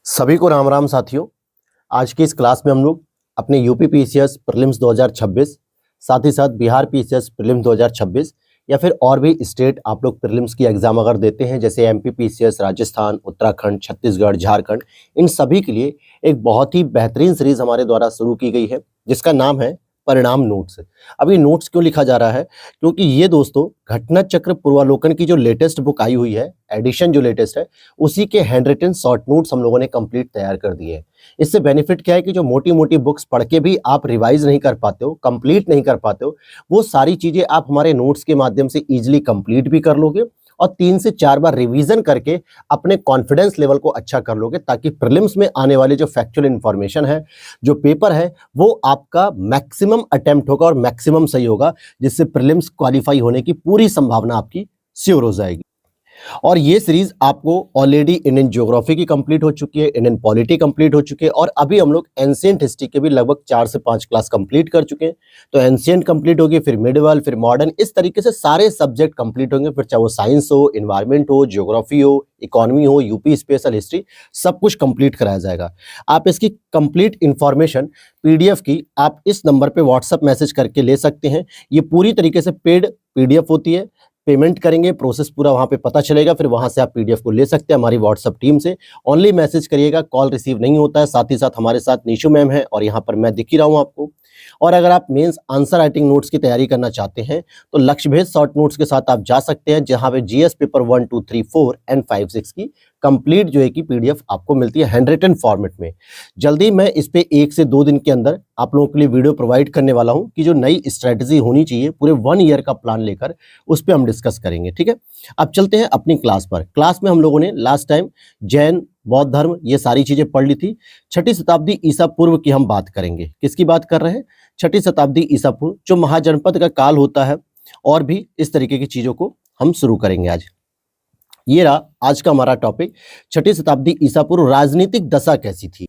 सभी को राम राम साथियों। आज की इस क्लास में हम लोग अपने यूपी पीसीएस प्रीलिम्स 2026 साथ ही साथ बिहार पीसीएस प्रीलिम्स 2026 या फिर और भी स्टेट आप लोग प्रीलिम्स की एग्जाम अगर देते हैं जैसे एमपी पीसीएस, राजस्थान, उत्तराखंड, छत्तीसगढ़, झारखंड, इन सभी के लिए एक बहुत ही बेहतरीन सीरीज हमारे द्वारा शुरू की गई है जिसका नाम है परिणाम नोट्स। अब ये नोट्स क्यों लिखा जा रहा है? क्योंकि ये दोस्तों घटना चक्र पूर्वालोकन की जो लेटेस्ट बुक आई हुई है, एडिशन जो लेटेस्ट है, उसी के हैंड रिटन शॉर्ट नोट्स हम लोगों ने कंप्लीट तैयार कर दिए हैं। इससे बेनिफिट क्या है कि जो मोटी मोटी बुक्स पढ़ के भी आप रिवाइज नहीं कर पाते हो, कंप्लीट नहीं कर पाते हो, वो सारी चीजें आप हमारे नोट्स के माध्यम से इजीली कंप्लीट भी कर लोगे और 3 से 4 बार रिवीजन करके अपने कॉन्फिडेंस लेवल को अच्छा कर लोगे, ताकि प्रीलिम्स में आने वाले जो फैक्चुअल इंफॉर्मेशन है, जो पेपर है, वो आपका मैक्सिमम अटेम्प्ट होगा और मैक्सिमम सही होगा, जिससे प्रीलिम्स क्वालिफाई होने की पूरी संभावना आपकी श्योर हो जाएगी। और ये सीरीज आपको ऑलरेडी इंडियन ज्योग्राफी की कंप्लीट हो चुकी है, इंडियन पॉलिटी कंप्लीट हो चुकी है और अभी हम लोग एंशिएंट हिस्ट्री के भी लगभग 4 से 5 क्लास कंप्लीट कर चुके हैं। तो एंशिएंट कंप्लीट होगी, फिर मिडिवल, फिर मॉडर्न, इस तरीके से सारे सब्जेक्ट कंप्लीट होंगे। फिर चाहे वो साइंस हो, इन्वायरमेंट हो, ज्योग्राफी हो, इकोनॉमी हो, यूपी स्पेशल हिस्ट्री, सब कुछ कंप्लीट कराया जाएगा। आप इसकी कंप्लीट इंफॉर्मेशन पीडीएफ की आप इस नंबर पे व्हाट्सएप मैसेज करके ले सकते हैं। ये पूरी तरीके से पेड पीडीएफ होती है। पेमेंट करेंगे, प्रोसेस पूरा वहाँ पे पता चलेगा, फिर वहाँ से आप पीडीएफ को ले सकते हैं हमारी व्हाट्सएप टीम से। ओनली मैसेज करिएगा, कॉल रिसीव नहीं होता है। साथ ही साथ हमारे साथ निशु मैम है और यहाँ पर मैं दिख ही रहा हूँ आपको। और अगर आप मेंस आंसर राइटिंग नोट्स की तैयारी करना चाहते हैं तो लक्ष्य भेद शॉर्ट नोट्स के साथ आप जा सकते हैं, जहाँ पे जीएस पेपर 1, 2, 3, 4 एंड 5, 6 की कंप्लीट जो है कि पीडीएफ आपको मिलती है हैंड रिटन फॉर्मेट में। जल्दी मैं इस पे 1 से 2 दिन के अंदर आप लोगों के लिए वीडियो प्रोवाइड करने वाला हूं कि जो नई स्ट्रेटजी होनी चाहिए पूरे 1 ईयर का प्लान लेकर, उस पे हम डिस्कस करेंगे। ठीक है, अब चलते हैं अपनी क्लास पर। क्लास में हम लोगों ने लास्ट टाइम जैन, बौद्ध धर्म, ये सारी चीजें पढ़ ली थी। 6ठी शताब्दी ईसा पूर्व की हम बात करेंगे। किसकी बात कर रहे हैं? 6ठी शताब्दी ईसा पूर्व, जो महाजनपद का काल होता है, और भी इस तरीके की चीजों को हम शुरू करेंगे आज। ये रहा आज का हमारा टॉपिक, 6ठी शताब्दी ईसा पूर्व राजनीतिक दशा कैसी थी।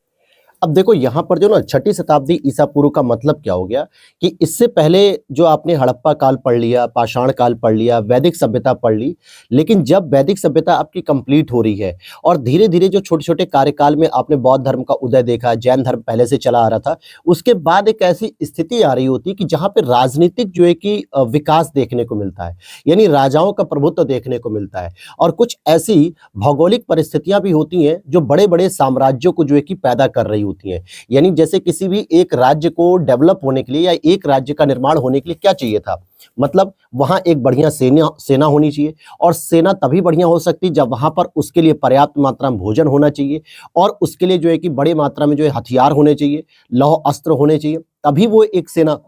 अब देखो यहाँ पर जो ना 6ठी शताब्दी ईसा पूर्व का मतलब क्या हो गया कि इससे पहले जो आपने हड़प्पा काल पढ़ लिया, पाषाण काल पढ़ लिया, वैदिक सभ्यता पढ़ ली, लेकिन जब वैदिक सभ्यता आपकी कंप्लीट हो रही है और धीरे धीरे जो छोटे छोटे कार्यकाल में आपने बौद्ध धर्म का उदय देखा, जैन धर्म पहले से चला आ रहा था, उसके बाद एक ऐसी स्थिति आ रही होती है कि जहाँ पे राजनीतिक जो है कि विकास देखने को मिलता है, यानी राजाओं का प्रभुत्व देखने को मिलता है। और कुछ ऐसी भौगोलिक परिस्थितियां भी होती हैं जो बड़े बड़े साम्राज्यों को जो है कि पैदा कर रही होती है। यानी जैसे किसी भी एक राज्य को डेवलप होने के लिए या एक राज्य का निर्माण होने के लिए क्या चाहिए था? मतलब वहां एक बढ़िया सेना होनी चाहिए, और सेना तभी बढ़िया हो सकती जब वहां पर उसके लिए पर्याप्त मात्रा में भोजन होना चाहिए, और उसके लिए जो है कि बड़े मात्रा में जो है हथियार होने चाहिए, लौह अस्त्र होने चाहिए, तभी वो एक सेना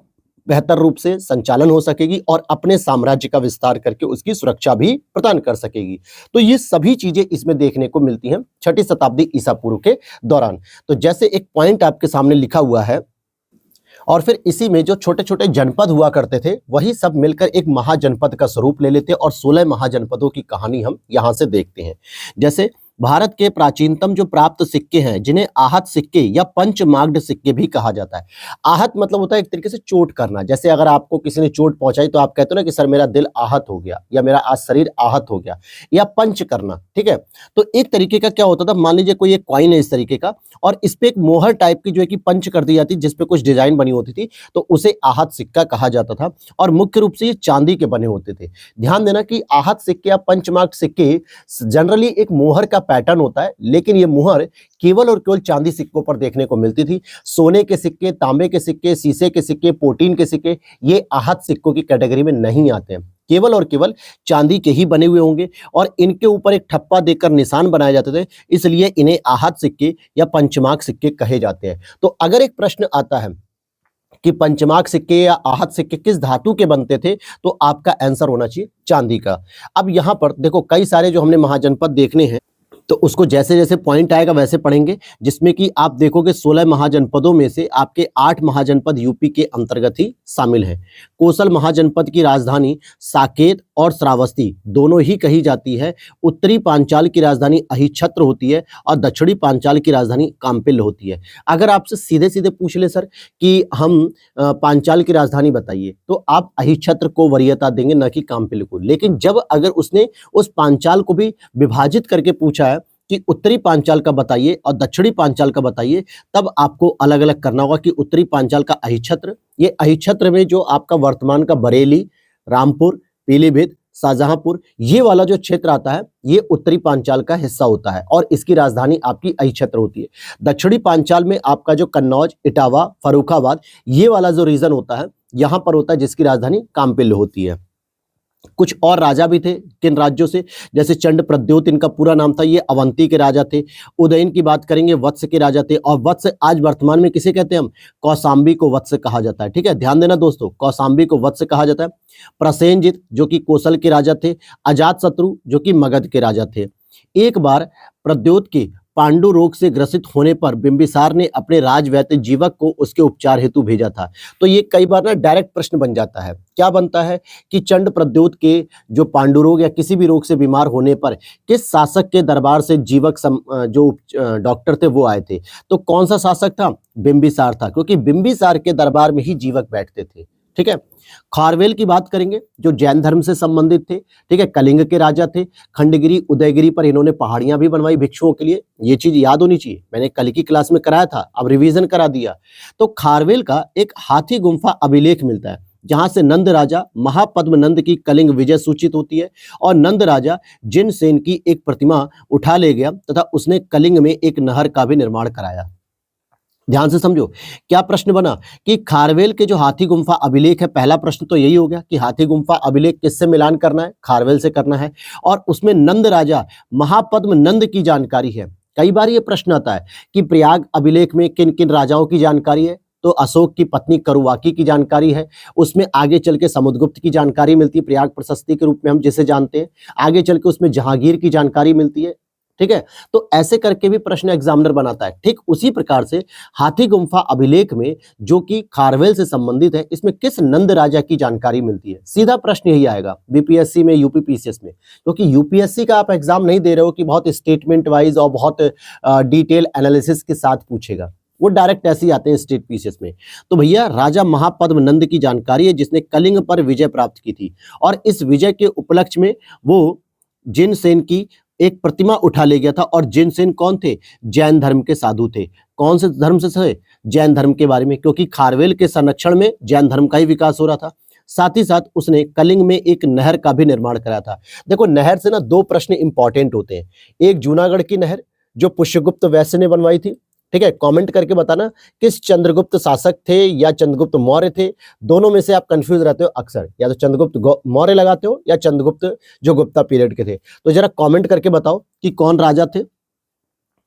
बेहतर रूप से संचालन हो सकेगी और अपने साम्राज्य का विस्तार करके उसकी सुरक्षा भी प्रदान कर सकेगी। तो ये सभी चीजें इसमें देखने को मिलती हैं 6ठी शताब्दी ईसा पूर्व के दौरान। तो जैसे एक पॉइंट आपके सामने लिखा हुआ है, और फिर इसी में जो छोटे छोटे जनपद हुआ करते थे वही सब मिलकर एक महाजनपद का स्वरूप ले लेते, और 16 महाजनपदों की कहानी हम यहां से देखते हैं। जैसे भारत के प्राचीनतम जो प्राप्त सिक्के हैं, जिन्हें आहत सिक्के या पंचमाग्ड सिक्के भी कहा जाता है। आहत मतलब होता है एक तरीके से चोट करना। जैसे अगर आपको किसी ने चोट पहुंचाई तो आप कहते हो ना कि सर मेरा दिल आहत हो गया, या मेरा आज शरीर आहत हो गया, या पंच करना। ठीक है, तो एक तरीके का क्या होता था, मान लीजिए कोई एक कॉइन है इस तरीके का, और इस पे एक मोहर टाइप की जो है कि पंच कर दी जाती, जिसपे कुछ डिजाइन बनी होती थी, तो उसे आहत सिक्का कहा जाता था। और मुख्य रूप से ये चांदी के बने होते थे। ध्यान देना कि आहत सिक्के या पंचमाग्ड सिक्के जनरली एक मोहर का पैटर्न होता है, लेकिन ये मुहर केवल और केवल चांदी सिक्कों पर देखने को मिलती थी। सोने के सिक्के, तांबे के सिक्के, शीशे के सिक्के, प्रोटीन के सिक्के, ये आहत सिक्कों की कैटेगरी में नहीं आते हैं। केवल और केवल चांदी के ही बने हुए होंगे, और इनके ऊपर एक ठप्पा देकर निशान बनाए जाते थे, इसलिए इन्हें आहत सिक्के या पंचमाग सिक्के कहे जाते हैं। तो अगर एक प्रश्न आता है कि पंचमाग सिक्के या आहत सिक्के किस धातु के बनते थे, तो आपका आंसर होना चाहिए चांदी का। अब यहां पर देखो कई सारे जो हमने महाजनपद देखने हैं, तो उसको जैसे जैसे पॉइंट आएगा वैसे पढ़ेंगे, जिसमें कि आप देखोगे 16 महाजनपदों में से आपके 8 महाजनपद यूपी के अंतर्गत ही शामिल हैं। कोसल महाजनपद की राजधानी साकेत और श्रावस्ती दोनों ही कही जाती है। उत्तरी पांचाल की राजधानी अहिच्छत्र होती है, और दक्षिणी पांचाल की राजधानी काम्पिल होती है। अगर आपसे सीधे सीधे पूछ ले सर कि हम पांचाल की राजधानी बताइए, तो आप अहिच्छत्र को वरीयता देंगे, न कि काम्पिल को। लेकिन जब अगर उसने उस पांचाल को भी विभाजित करके पूछा है कि उत्तरी पांचाल का बताइए और दक्षिणी पांचाल का बताइए, तब आपको अलग अलग करना होगा कि उत्तरी पांचाल का अहिच्छत्र, ये अहिच्छत्र में जो आपका वर्तमान का बरेली, रामपुर, पीलीभीत, शाहजहांपुर, ये वाला जो क्षेत्र आता है ये उत्तरी पांचाल का हिस्सा होता है और इसकी राजधानी आपकी अहिच्छत्र होती है। दक्षिणी पांचाल में आपका जो कन्नौज, इटावा, फर्रुखाबाद, ये वाला जो रीजन होता है यहां पर होता है, जिसकी राजधानी काम्पिल्य होती है। कुछ और राजा भी थे किन राज्यों से, जैसे चंड प्रद्योत इनका पूरा नाम था, ये अवंती के राजा थे। उदयन की बात करेंगे, वत्स के राजा थे, और वत्स आज वर्तमान में किसे कहते हैं हम, कौशाम्बी को वत्स कहा जाता है। ठीक है, ध्यान देना दोस्तों, कौशाम्बी को वत्स कहा जाता है। प्रसेनजित जो कि कौशल के राजा थे, अजातशत्रु जो कि मगध के राजा थे। एक बार प्रद्योत के पांडु रोग से ग्रसित होने पर बिंबिसार ने अपने राजवैद्य जीवक को उसके उपचार हेतु भेजा था। तो ये कई बार ना डायरेक्ट प्रश्न बन जाता है। क्या बनता है कि चंड प्रद्योत के जो पांडु रोग या किसी भी रोग से बीमार होने पर किस शासक के दरबार से जीवक जो डॉक्टर थे वो आए थे, तो कौन सा शासक था, बिंबिसार था, क्योंकि बिंबिसार के दरबार में ही जीवक बैठते थे। ठीक है, खारवेल की बात करेंगे जो जैन धर्म से संबंधित थे। ठीक है, कलिंग के राजा थे। खंडगिरी, उदयगिरी पर इन्होंने पहाड़ियां भी बनवाई भिक्षुओं के लिए, ये चीज याद होनी चाहिए, मैंने कल की क्लास में कराया था, अब रिवीजन करा दिया। तो खारवेल का एक हाथी गुम्फा अभिलेख मिलता है जहां से नंद राजा महापद्म नंद की कलिंग विजय सूचित होती है और नंद राजा जिनसेन की एक प्रतिमा उठा ले गया तथा उसने कलिंग में एक नहर का भी निर्माण कराया। ध्यान से समझो, क्या प्रश्न बना कि खारवेल के जो हाथी गुम्फा अभिलेख है, पहला प्रश्न तो यही हो गया कि हाथी गुम्फा अभिलेख किससे मिलान करना है, खारवेल से करना है, और उसमें नंद राजा महापद्म नंद की जानकारी है। कई बार ये प्रश्न आता है कि प्रयाग अभिलेख में किन किन राजाओं की जानकारी है, तो अशोक की पत्नी करुवाकी की जानकारी है, उसमें आगे चल के समुद्रगुप्त की जानकारी मिलती है प्रयाग प्रशस्ति के रूप में हम जिसे जानते हैं, आगे चल के उसमें जहांगीर की जानकारी मिलती है। ठीक है, तो ऐसे करके भी प्रश्न एग्जामिनर बनाता है। ठीक उसी प्रकार से हाथी गुम्फा अभिलेख में जो कि खारवेल से संबंधित है, इसमें किस नंद राजा की जानकारी मिलती है, सीधा प्रश्न यही आएगा बीपीएससी में, यूपीपीसीएस में, क्योंकि यूपीएससी का आप एग्जाम नहीं दे रहे हो कि बहुत स्टेटमेंट वाइज और बहुत डिटेल एनालिसिस के साथ पूछेगा, वो डायरेक्ट ऐसे ही आते हैं स्टेट पीसीएस में। तो भैया राजा महापद्म नंद की जानकारी है जिसने कलिंग पर विजय प्राप्त की थी और इस विजय के उपलक्ष्य में वो जिनसेन की एक प्रतिमा उठा ले गया था। और जिनसेन कौन थे, जैन धर्म के साधु थे। कौन से धर्म से थे, जैन धर्म के बारे में, क्योंकि खारवेल के संरक्षण में जैन धर्म का ही विकास हो रहा था। साथ ही साथ उसने कलिंग में एक नहर का भी निर्माण कराया था। देखो नहर से ना दो प्रश्न इंपॉर्टेंट होते हैं, एक जूनागढ़ की नहर जो पुष्यगुप्त वैश्य ने बनवाई थी। ठीक है, कमेंट करके बताना किस चंद्रगुप्त शासक थे या चंद्रगुप्त मौर्य थे, दोनों में से आप कंफ्यूज रहते हो अक्सर, या तो चंद्रगुप्त मौर्य लगाते हो या चंद्रगुप्त जो गुप्ता पीरियड के थे। तो जरा कमेंट करके बताओ कि कौन राजा थे,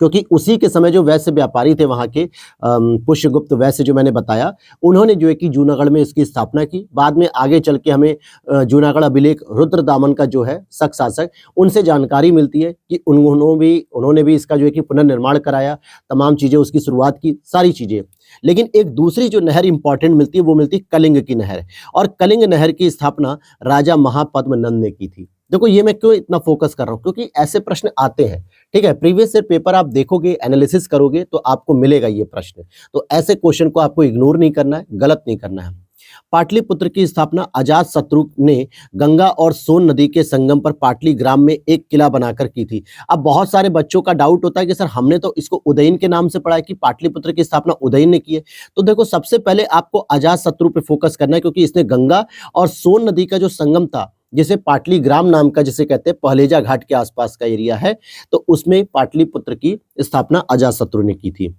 क्योंकि उसी के समय जो वैश्य व्यापारी थे वहां के पुष्यगुप्त वैश्य जो मैंने बताया, उन्होंने जो है कि जूनागढ़ में इसकी स्थापना की। बाद में आगे चल के हमें जूनागढ़ अभिलेख रुद्रदामन का जो है शक शासक, उनसे जानकारी मिलती है कि उन्होंने भी इसका जो है कि पुनर्निर्माण कराया, तमाम चीजें उसकी शुरुआत की, सारी चीजें। लेकिन एक दूसरी जो नहर इंपॉर्टेंट मिलती है वो मिलती है कलिंग की नहर, और कलिंग नहर की स्थापना राजा महापद्म नंद ने की थी। देखो ये मैं क्यों इतना फोकस कर रहा हूं, क्योंकि ऐसे प्रश्न आते हैं। ठीक है, प्रीवियस ईयर पेपर आप देखोगे, एनालिसिस करोगे तो आपको मिलेगा ये प्रश्न। तो ऐसे क्वेश्चन को आपको इग्नोर नहीं करना है, गलत नहीं करना है। पाटलिपुत्र की स्थापना अजातशत्रु ने गंगा और सोन नदी के संगम पर पाटली ग्राम में एक किला बनाकर की थी। अब बहुत सारे बच्चों का डाउट होता है कि सर हमने तो इसको उदयन के नाम से पढ़ा है कि पाटलिपुत्र की स्थापना उदयन ने की है। तो देखो सबसे पहले आपको अजातशत्रु पे फोकस करना है, क्योंकि इसने गंगा और सोन नदी का जो संगम था, जिसे पाटली ग्राम नाम का जिसे कहते हैं, पहलेजा घाट के आसपास का एरिया है, तो उसमें पाटलिपुत्र की स्थापना अजातशत्रु ने की थी।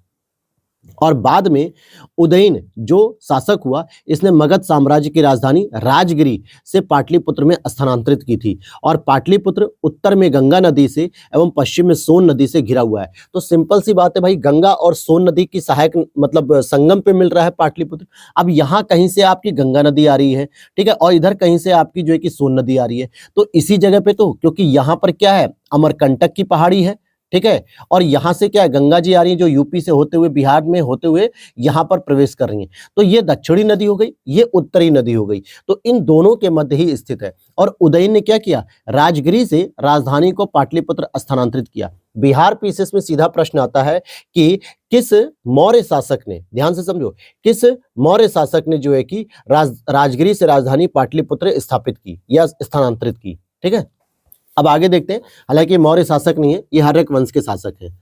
और बाद में उदयन जो शासक हुआ, इसने मगध साम्राज्य की राजधानी राजगिरी से पाटलिपुत्र में स्थानांतरित की थी। और पाटलिपुत्र उत्तर में गंगा नदी से एवं पश्चिम में सोन नदी से घिरा हुआ है। तो सिंपल सी बात है भाई, गंगा और सोन नदी की सहायक मतलब संगम पे मिल रहा है पाटलिपुत्र। अब यहाँ कहीं से आपकी गंगा नदी आ रही है, ठीक है, और इधर कहीं से आपकी जो है कि सोन नदी आ रही है, तो इसी जगह पे, तो क्योंकि यहाँ पर क्या है, अमरकंटक की पहाड़ी है, ठीक है, और यहां से क्या है, गंगा जी आ रही है जो यूपी से होते हुए बिहार में होते हुए यहां पर प्रवेश कर रही हैं। तो ये दक्षिणी नदी हो गई, ये उत्तरी नदी हो गई, तो इन दोनों के मध्य ही स्थित है। और उदयन ने क्या किया, राजगिरी से राजधानी को पाटलिपुत्र स्थानांतरित किया। बिहार पीसीएस में सीधा प्रश्न आता है कि किस मौर्य शासक ने, ध्यान से समझो, किस मौर्य शासक ने जो है कि राजगिरी से राजधानी पाटलिपुत्र स्थापित की या स्थानांतरित की। ठीक है, अब आगे देखते हैं, हालांकि मौर्य शासक नहीं है, ये हर्यक वंश के शासक हैं।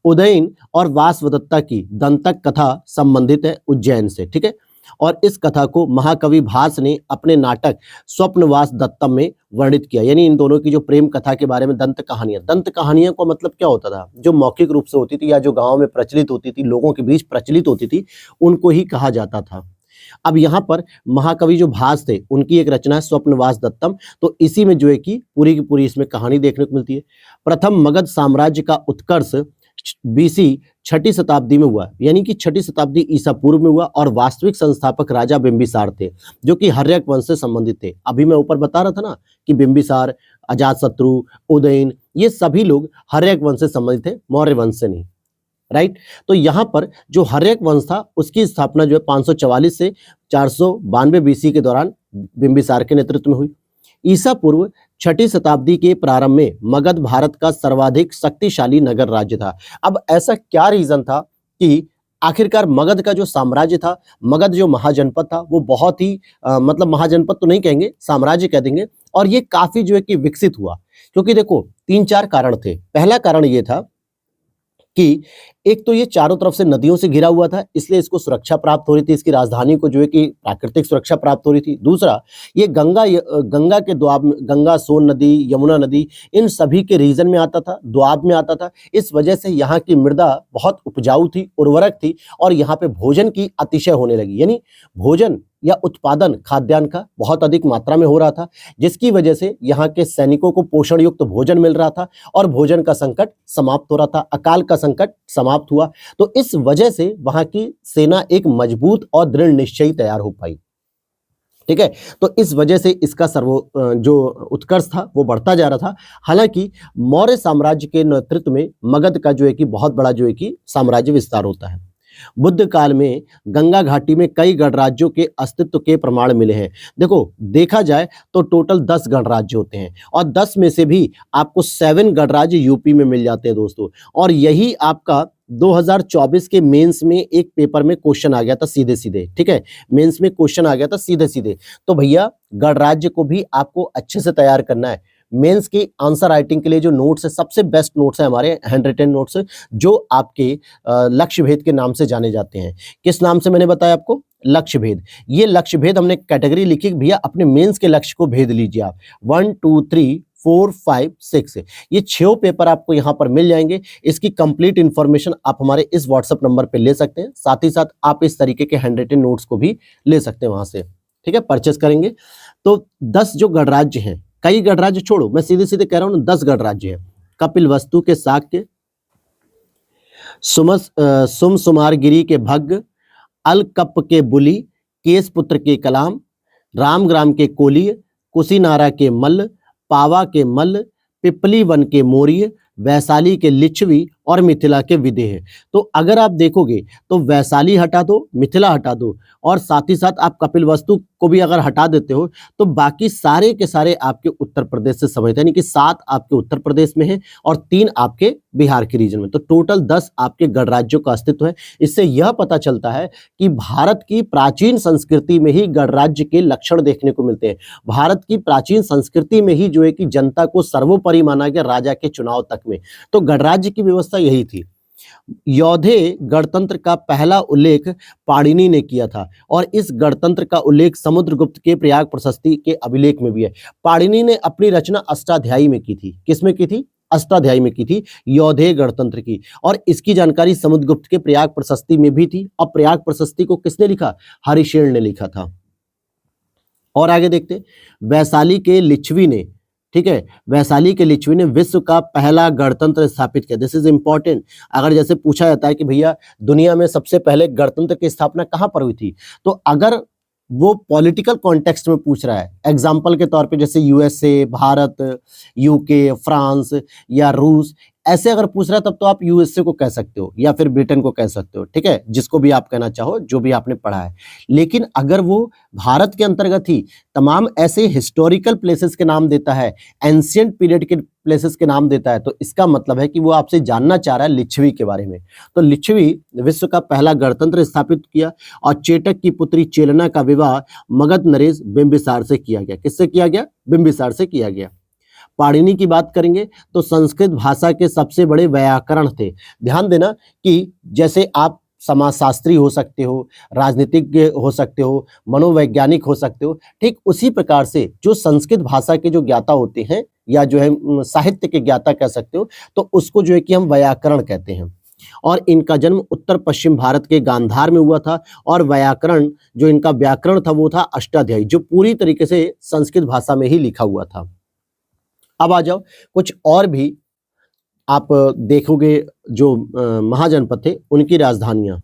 उदयन और वासवदत्ता की दंतक कथा संबंधित है उज्जैन से, ठीक है। और इस कथा को महाकवि भास ने अपने नाटक स्वप्नवास दत्तम में वर्णित किया। यानी इन दोनों की जो प्रेम कथा के बारे में दंत कहानियां को मतलब क्या होता था, जो मौखिक रूप से होती थी या जो गांव में प्रचलित होती थी, लोगों के बीच प्रचलित होती थी, उनको ही कहा जाता था। अब यहाँ पर महाकवि जो भास थे, उनकी एक रचना है स्वप्नवास दत्तम, तो इसी में जो है कि पूरी की पूरी इसमें कहानी देखने को मिलती है। प्रथम मगध साम्राज्य का उत्कर्ष बीसी 6ठी शताब्दी में हुआ, यानी कि 6ठी शताब्दी ईसा पूर्व में हुआ, और वास्तविक संस्थापक राजा बिंबिसार थे, जो कि हर्यक वंश से संबंधित थे। अभी मैं ऊपर बता रहा था ना कि बिंबिसार, अजातशत्रु, उदयन, ये सभी लोग हर्यक वंश से संबंधित थे, मौर्य वंश से नहीं, राइट। तो यहाँ पर जो हर्यक वंश था, उसकी स्थापना जो है 544 से 492 बीसी के दौरान बिंबिसार के नेतृत्व में हुई। ईसा पूर्व 6ठी शताब्दी के प्रारंभ में मगध भारत का सर्वाधिक शक्तिशाली नगर राज्य था। अब ऐसा क्या रीजन था कि आखिरकार मगध का जो साम्राज्य था, मगध जो महाजनपद था, वो बहुत ही मतलब महाजनपद तो नहीं कहेंगे, साम्राज्य कह देंगे, और ये काफी जो है कि विकसित हुआ। क्योंकि देखो 3-4 कारण थे। पहला कारण ये था कि एक तो ये चारों तरफ से नदियों से घिरा हुआ था, इसलिए इसको सुरक्षा प्राप्त हो रही थी, इसकी राजधानी को जो है कि प्राकृतिक सुरक्षा प्राप्त हो रही थी। दूसरा, ये गंगा के दोआब में, गंगा, सोन नदी, यमुना नदी, इन सभी के रीजन में आता था, दोआब में आता था। इस वजह से यहाँ की मृदा बहुत उपजाऊ थी, उर्वरक थी, और यहाँ पे भोजन की अतिशय होने लगी, यानी भोजन या उत्पादन खाद्यान्न का बहुत अधिक मात्रा में हो रहा था, जिसकी वजह से यहाँ के सैनिकों को पोषण युक्त भोजन मिल रहा था, और भोजन का संकट समाप्त हो रहा था, अकाल का संकट समाप्त हुआ। तो इस वजह से वहां की सेना एक मजबूत और दृढ़ निश्चयी तैयार हो पाई, ठीक है। तो इस वजह से इसका जो उत्कर्ष था वो बढ़ता जा रहा था। हालांकि मौर्य साम्राज्य के नेतृत्व में मगध का जो है कि बहुत बड़ा जो है कि साम्राज्य विस्तार होता है। बुद्ध काल में गंगा घाटी में कई गणराज्यों के अस्तित्व के प्रमाण मिले हैं। देखो, देखा जाए तो टोटल 10 गणराज्य होते हैं, और 10 में से भी आपको 7 गणराज्य यूपी में मिल जाते हैं दोस्तों। और यही आपका 2024 के मेंस में एक पेपर में क्वेश्चन आ गया था सीधे सीधे, ठीक है। मेंस में क्वेश्चन आ गया था सीधे सीधे। तो भैया गणराज्य को भी आपको अच्छे से तैयार करना है। मेंस की आंसर राइटिंग के लिए जो नोट्स है, सबसे बेस्ट नोट्स है हमारे हैंड रिटन नोट्स, जो आपके लक्ष्य भेद के नाम से जाने जाते हैं। किस नाम से मैंने बताया आपको? लक्ष्य भेद। ये लक्ष्य भेद हमने कैटेगरी लिखी, भैया अपने मेंस के लक्ष्य को भेद लीजिए आप। 1 2 3 4 5 6 ये 6 पेपर आपको यहाँ पर मिल जाएंगे। इसकी कंप्लीट इंफॉर्मेशन आप हमारे इस व्हाट्सएप नंबर पे ले सकते हैं। साथ ही साथ आप इस तरीके के हैंड रिटन नोट्स को भी ले सकते हैं वहां से, ठीक है, परचेस करेंगे। तो 10 जो गणराज्य हैं, कई गणराज्य छोड़ो, मैं सीधे सीधे कह रहा हूं, 10 गणराज्य हैं। कपिलवस्तु के शाक्य, सुमसुमारगिरी के भग्ग, अलकप के बुली, केसपुत्र के कलाम, रामग्राम के कोलिय, कुशीनारा के मल्ल, पावा के मल्ल, पिपली वन के मौर्य, वैशाली के लिच्छवी और मिथिला के विदेह। तो अगर आप देखोगे तो वैशाली हटा दो, मिथिला हटा दो, और साथ ही साथ आप कपिलवस्तु को भी अगर हटा देते हो, तो बाकी सारे के सारे आपके उत्तर प्रदेश से संबंधित, यानी कि 7 आपके उत्तर प्रदेश में है और 3 आपके बिहार के रीजन में। तो टोटल 10 आपके गणराज्यों का अस्तित्व है। इससे यह पता चलता है कि भारत की प्राचीन संस्कृति में ही गणराज्य के लक्षण देखने को मिलते हैं। भारत की प्राचीन संस्कृति में ही जो है कि जनता को सर्वोपरि माना गया, राजा के चुनाव तक में। तो गणराज्य की व्यवस्था यही थी। यौधेय गणतंत्र का पहला उल्लेख पाणिनि ने किया था, और इस गणतंत्र का उल्लेख समुद्रगुप्त के प्रयाग प्रशस्ति के अभिलेख में भी है। पाणिनि ने अपनी रचना अष्टाध्यायी में की थी। किसमें की थी? अष्टाध्यायी में की थी, यौधेय गणतंत्र की। और इसकी जानकारी समुद्रगुप्त के प्रयाग प्रशस्ति में भी थी। और प्रयाग प्रशस्ति को किसने लिखा? हरिशेन ने लिखा था। और आगे देखते, वैशाली के लिच्छवी ने, ठीक है, वैशाली के लिच्छवी ने विश्व का पहला गणतंत्र स्थापित किया। This is important. अगर जैसे पूछा जाता है कि भैया दुनिया में सबसे पहले गणतंत्र की स्थापना कहां पर हुई थी, तो अगर वो पॉलिटिकल कॉन्टेक्स्ट में पूछ रहा है, एग्जाम्पल के तौर पे जैसे यूएसए, भारत, यूके, फ्रांस या रूस, ऐसे अगर पूछ रहा है तब तो आप यूएसए को कह सकते हो या फिर ब्रिटेन को कह सकते हो, ठीक है, जिसको भी आप कहना चाहो, जो भी आपने पढ़ा है। लेकिन अगर वो भारत के अंतर्गत ही तमाम ऐसे हिस्टोरिकल प्लेसेस के नाम देता है, एंशियंट पीरियड के प्लेसेस के नाम देता है, तो इसका मतलब है कि वो आपसे जानना चाह रहा है लिच्छवी के बारे में। तो लिच्छवी विश्व का पहला गणतंत्र स्थापित किया, और चेटक की पुत्री चेलना का विवाह मगध नरेश बिंबिसार से किया गया। किससे किया गया? बिंबिसार से किया गया। पाणिनि की बात करेंगे तो संस्कृत भाषा के सबसे बड़े व्याकरण थे। ध्यान देना कि जैसे आप समाजशास्त्री हो सकते हो, राजनीतिज्ञ हो सकते हो, मनोवैज्ञानिक हो सकते हो, ठीक उसी प्रकार से जो संस्कृत भाषा के जो ज्ञाता होते हैं या जो है साहित्य के ज्ञाता कह सकते हो, तो उसको जो है कि हम व्याकरण कहते हैं। और इनका जन्म उत्तर पश्चिम भारत के गांधार में हुआ था और व्याकरण जो इनका व्याकरण था वो था अष्टाध्यायी, जो पूरी तरीके से संस्कृत भाषा में ही लिखा हुआ था। अब आ जाओ कुछ और भी आप देखोगे जो महाजनपद थे उनकी राजधानियां,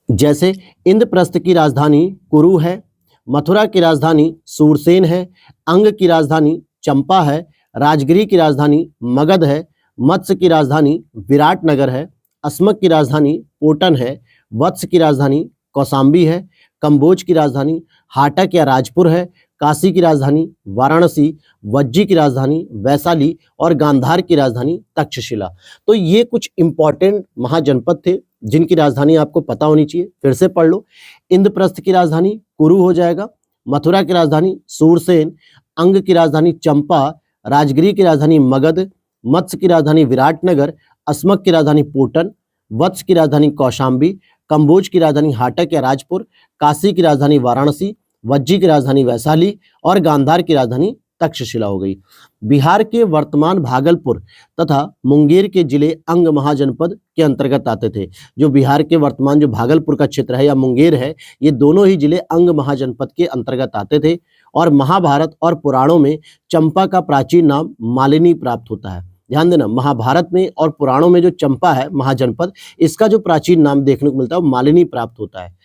जैसे इंद्रप्रस्थ की राजधानी कुरु है, मथुरा की राजधानी सूरसेन है, अंग की राजधानी चंपा है, राजगिरी की राजधानी मगध है, मत्स्य की राजधानी विराटनगर है, अस्मक की राजधानी पोटन है, वत्स की राजधानी कौशाम्बी है, कंबोज की राजधानी हाटक या राजपुर है, काशी की राजधानी वाराणसी, वज्जी की राजधानी वैशाली और गांधार की राजधानी तक्षशिला। तो ये कुछ इंपॉर्टेंट महाजनपद थे जिनकी राजधानी आपको पता होनी चाहिए। फिर से पढ़ लो, इंद्रप्रस्थ की राजधानी कुरु हो जाएगा, मथुरा की राजधानी सूरसेन, अंग की राजधानी चंपा, राजगिरी की राजधानी मगध, मत्स्य की राजधानी विराटनगर, अस्मक की राजधानी पोटन, वत्स की राजधानी कौशाम्बी, कंबोज की राजधानी हाटक या राजपुर, काशी की राजधानी वाराणसी, वज्जी की राजधानी वैशाली और गांधार की राजधानी तक्षशिला हो गई। बिहार के वर्तमान भागलपुर तथा मुंगेर के जिले अंग महाजनपद के अंतर्गत आते थे। जो बिहार के वर्तमान जो भागलपुर का क्षेत्र है या मुंगेर है, ये दोनों ही जिले अंग महाजनपद के अंतर्गत आते थे। और महाभारत और पुराणों में चंपा का प्राचीन नाम मालिनी प्राप्त होता है। ध्यान देना, महाभारत में और पुराणों में जो चंपा है महाजनपद, इसका जो प्राचीन नाम देखने को मिलता है वो मालिनी प्राप्त होता है।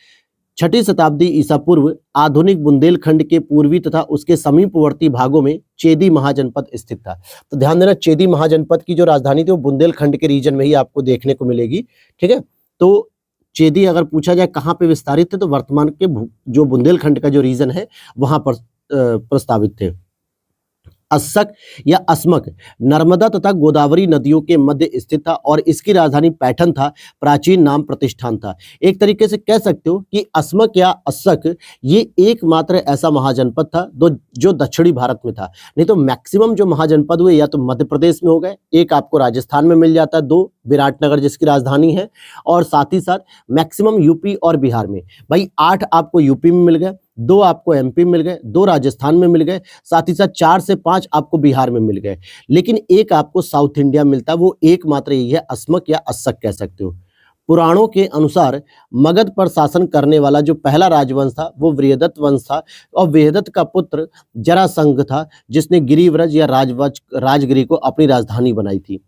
6ठी शताब्दी ईसा पूर्व आधुनिक बुंदेलखंड के पूर्वी तथा उसके समीपवर्ती भागों में चेदी महाजनपद स्थित था। तो ध्यान देना, चेदी महाजनपद की जो राजधानी थी वो बुंदेलखंड के रीजन में ही आपको देखने को मिलेगी। ठीक है, तो चेदी अगर पूछा जाए कहाँ पे विस्तारित थे तो वर्तमान के जो बुंदेलखंड का जो रीजन है वहां पर प्रस्तावित थे। अस्सक या अस्मक नर्मदा तथा गोदावरी नदियों के मध्य स्थित था और इसकी राजधानी पैठन था। प्राचीन नाम प्रतिष्ठान था। एक तरीके से कह सकते हो कि अस्मक या अस्सक ये एकमात्र ऐसा महाजनपद था जो दक्षिणी भारत में था। नहीं तो मैक्सिमम जो महाजनपद हुए या तो मध्य प्रदेश में हो गए, एक आपको राजस्थान में मिल जाता है, 2 विराटनगर जिसकी राजधानी है, और साथ ही साथ मैक्सिमम यूपी और बिहार में। भाई 8 आपको यूपी में मिल गए, 2 आपको एमपी में मिल गए, 2 राजस्थान में मिल गए, साथ ही साथ 4 से 5 आपको बिहार में मिल गए, लेकिन एक आपको साउथ इंडिया मिलता है, वो एकमात्र यही है, अस्मक या अस्सक कह सकते हो। पुराणों के अनुसार मगध पर शासन करने वाला जो पहला राजवंश था वो वृहदत्त वंश था और वृहदत्त का पुत्र जरासंध था, जिसने गिरिव्रज या राजगिरी को अपनी राजधानी बनाई थी।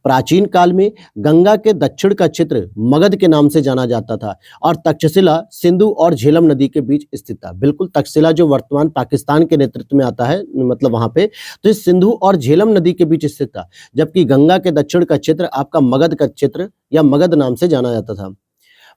प्राचीन काल में गंगा के दक्षिण का क्षेत्र मगध के नाम से जाना जाता था और तक्षशिला सिंधु और झेलम नदी के बीच स्थित था। बिल्कुल, तक्षशिला जो वर्तमान पाकिस्तान के नेतृत्व में आता है, मतलब वहां पे, तो इस सिंधु और झेलम नदी के बीच स्थित था, जबकि गंगा के दक्षिण का क्षेत्र आपका मगध का क्षेत्र या मगध नाम से जाना जाता था।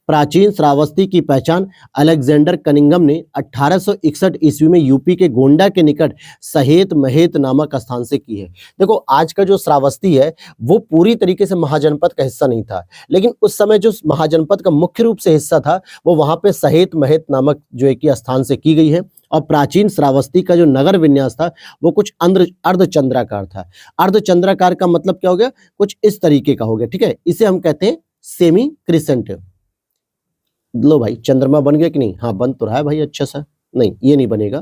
प्राचीन श्रावस्ती की पहचान अलेक्जेंडर कनिंघम ने 1861 ईस्वी में यूपी के गोंडा के निकट सहेत महेत नामक स्थान से की है। देखो, आज का जो श्रावस्ती है वो पूरी तरीके से महाजनपद का हिस्सा नहीं था, लेकिन उस समय जो महाजनपद का मुख्य रूप से हिस्सा था वो वहां पे सहेत महेत नामक जो है कि स्थान से की गई है। और प्राचीन श्रावस्ती का जो नगर विन्यास था वो कुछ अर्धचंद्राकार था। अर्धचंद्राकार का मतलब क्या हो गया? कुछ इस तरीके का हो गया। ठीक है, इसे हम कहते हैं सेमी क्रिसेंट। लो भाई, चंद्रमा बन गया कि नहीं? हाँ, बन तो रहा है भाई अच्छा सा। नहीं, ये नहीं बनेगा।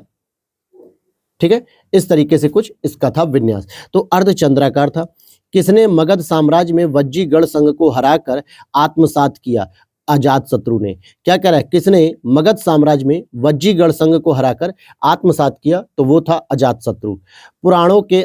ठीक है, इस तरीके से कुछ इसका था विन्यास। तो अर्धचंद्राकार था। किसने मगध साम्राज्य में वज्जी गण संघ को हराकर आत्मसात किया? अजात शत्रु ने। क्या कह रहा है? किसने मगध साम्राज्य में वज्जी गण संघ को हराकर आत्मसात किया? तो वो था अजात शत्रु। पुराणों के